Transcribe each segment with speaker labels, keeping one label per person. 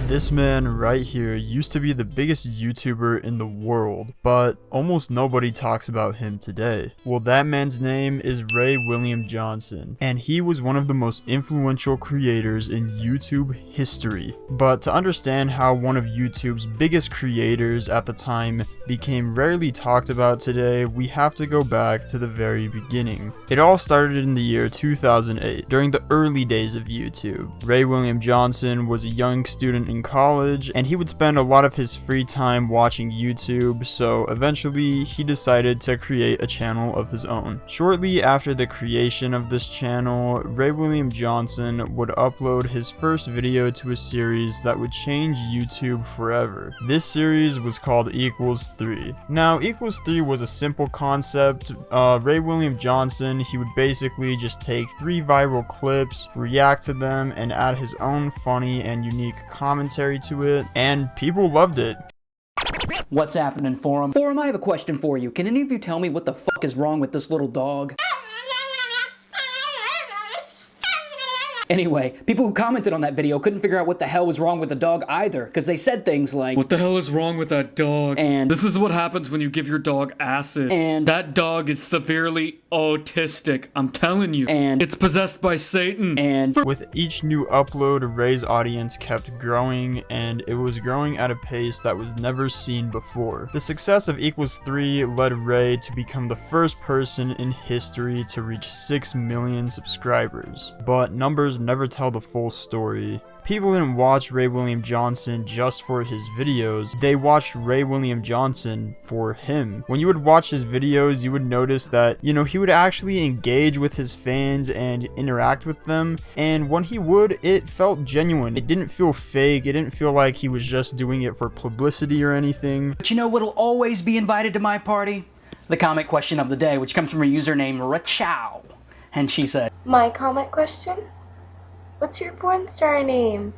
Speaker 1: This man right here used to be the biggest YouTuber in the world, but almost nobody talks about him today. Well, that man's name is RayWilliamJohnson, and he was one of the most influential creators in YouTube history. But to understand how one of YouTube's biggest creators at the time became rarely talked about today, we have to go back to the very beginning. It all started in the year 2008, during the early days of YouTube. RayWilliamJohnson was a young student in college, and he would spend a lot of his free time watching YouTube, so eventually he decided to create a channel of his own. Shortly after the creation of this channel, RayWilliamJohnson would upload his first video to a series that would change YouTube forever. This series was called =3. Now, =3 was a simple concept. RayWilliamJohnson, he would basically just take 3 viral clips, react to them, and add his own funny and unique commentary to it, and people loved it.
Speaker 2: What's happening, Forum? Forum, I have a question for you. Can any of you tell me what the fuck is wrong with this little dog? Anyway, people who commented on that video couldn't figure out what the hell was wrong with the dog either, because they said things like,
Speaker 3: "What the hell is wrong with that dog?"
Speaker 2: And
Speaker 3: "This is what happens when you give your dog acid."
Speaker 2: And
Speaker 3: "That dog is severely autistic, I'm telling you."
Speaker 2: And
Speaker 3: "It's possessed by Satan."
Speaker 2: And
Speaker 1: with each new upload, Ray's audience kept growing, and it was growing at a pace that was never seen before. The success of =3 led Ray to become the first person in history to reach 6 million subscribers. But numbers never tell the full story. People didn't watch RayWilliamJohnson just for his videos, they watched RayWilliamJohnson for him. When you would watch his videos, you would notice that, he would actually engage with his fans and interact with them, and when he would, it felt genuine. It didn't feel fake, it didn't feel like he was just doing it for publicity or anything.
Speaker 2: But you know what'll always be invited to my party? The comment question of the day, which comes from a user named Rachow. And she said,
Speaker 4: "My comment question? What's your porn star name?"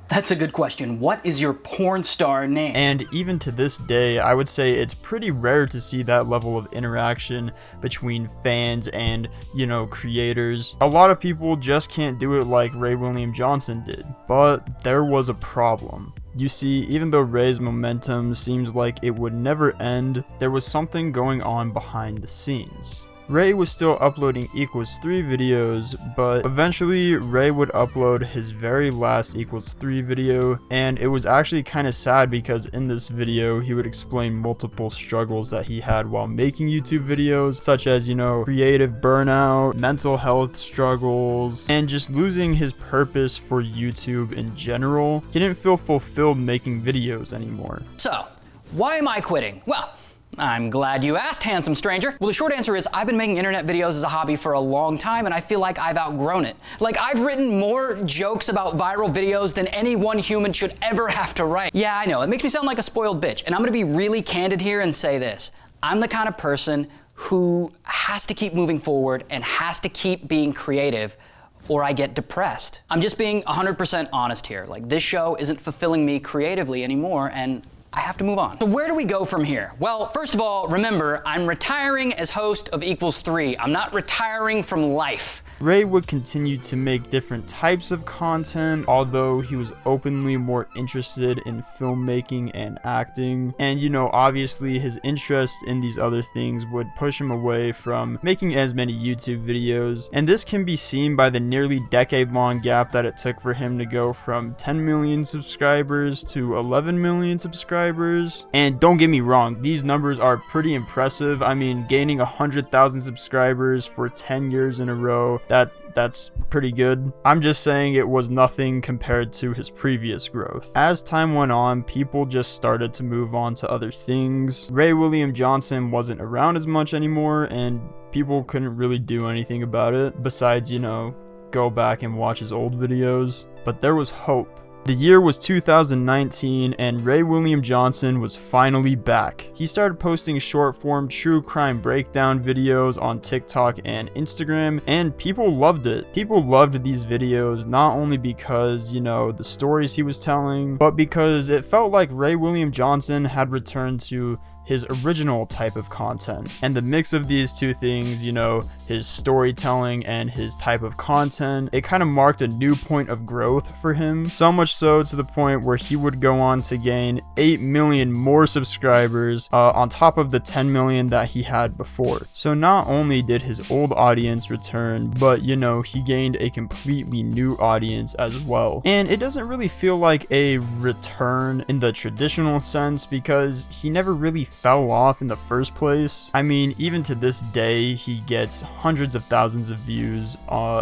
Speaker 2: That's a good question. What is your porn star name?
Speaker 1: And even to this day, I would say it's pretty rare to see that level of interaction between fans and, creators. A lot of people just can't do it like RayWilliamJohnson did. But there was a problem. You see, even though Ray's momentum seems like it would never end, there was something going on behind the scenes. Ray was still uploading =3 videos, but eventually Ray would upload his very last =3 video, and it was actually kind of sad because in this video he would explain multiple struggles that he had while making YouTube videos, such as, creative burnout, mental health struggles, and just losing his purpose for YouTube in general. He didn't feel fulfilled making videos anymore.
Speaker 2: So, why am I quitting? Well, I'm glad you asked, handsome stranger. Well, the short answer is I've been making internet videos as a hobby for a long time, and I feel like I've outgrown it. Like, I've written more jokes about viral videos than any one human should ever have to write. Yeah, I know, it makes me sound like a spoiled bitch, and I'm gonna be really candid here and say this. I'm the kind of person who has to keep moving forward and has to keep being creative, or I get depressed. I'm just being 100% honest here. Like, this show isn't fulfilling me creatively anymore, and I have to move on. So where do we go from here? Well, first of all, remember, I'm retiring as host of =3. I'm not retiring from life.
Speaker 1: Ray would continue to make different types of content, although he was openly more interested in filmmaking and acting. And obviously his interest in these other things would push him away from making as many YouTube videos. And this can be seen by the nearly decade-long gap that it took for him to go from 10 million subscribers to 11 million subscribers. And don't get me wrong, these numbers are pretty impressive. I mean, gaining 100,000 subscribers for 10 years in a row, that's pretty good. I'm just saying it was nothing compared to his previous growth. As time went on, people just started to move on to other things. RayWilliamJohnson wasn't around as much anymore, and people couldn't really do anything about it besides, go back and watch his old videos. But there was hope. The year was 2019, and RayWilliamJohnson was finally back. He started posting short-form true crime breakdown videos on TikTok and Instagram, and people loved it. People loved these videos not only because, the stories he was telling, but because it felt like RayWilliamJohnson had returned to his original type of content. And the mix of these two things, his storytelling and his type of content. It kind of marked a new point of growth for him, so much so to the point where he would go on to gain 8 million more subscribers on top of the 10 million that he had before. So not only did his old audience return, but you know, he gained a completely new audience as well. And it doesn't really feel like a return in the traditional sense because he never really fell off in the first place. I mean, even to this day, he gets hundreds of thousands of views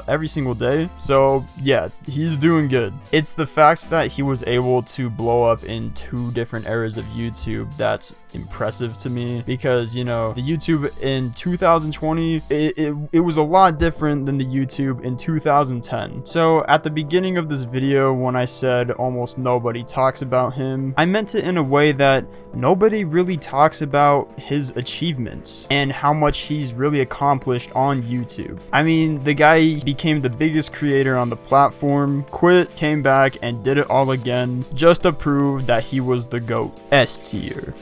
Speaker 1: every single day. So yeah, he's doing good. It's the fact that he was able to blow up in 2 different eras of YouTube that's impressive to me, because you know, the YouTube in 2020, it was a lot different than the YouTube in 2010. So at the beginning of this video, when I said almost nobody talks about him, I meant it in a way that nobody really talks about his achievements and how much he's really accomplished on YouTube. I mean, the guy became the biggest creator on the platform, quit, came back, and did it all again just to prove that he was the GOAT. S tier.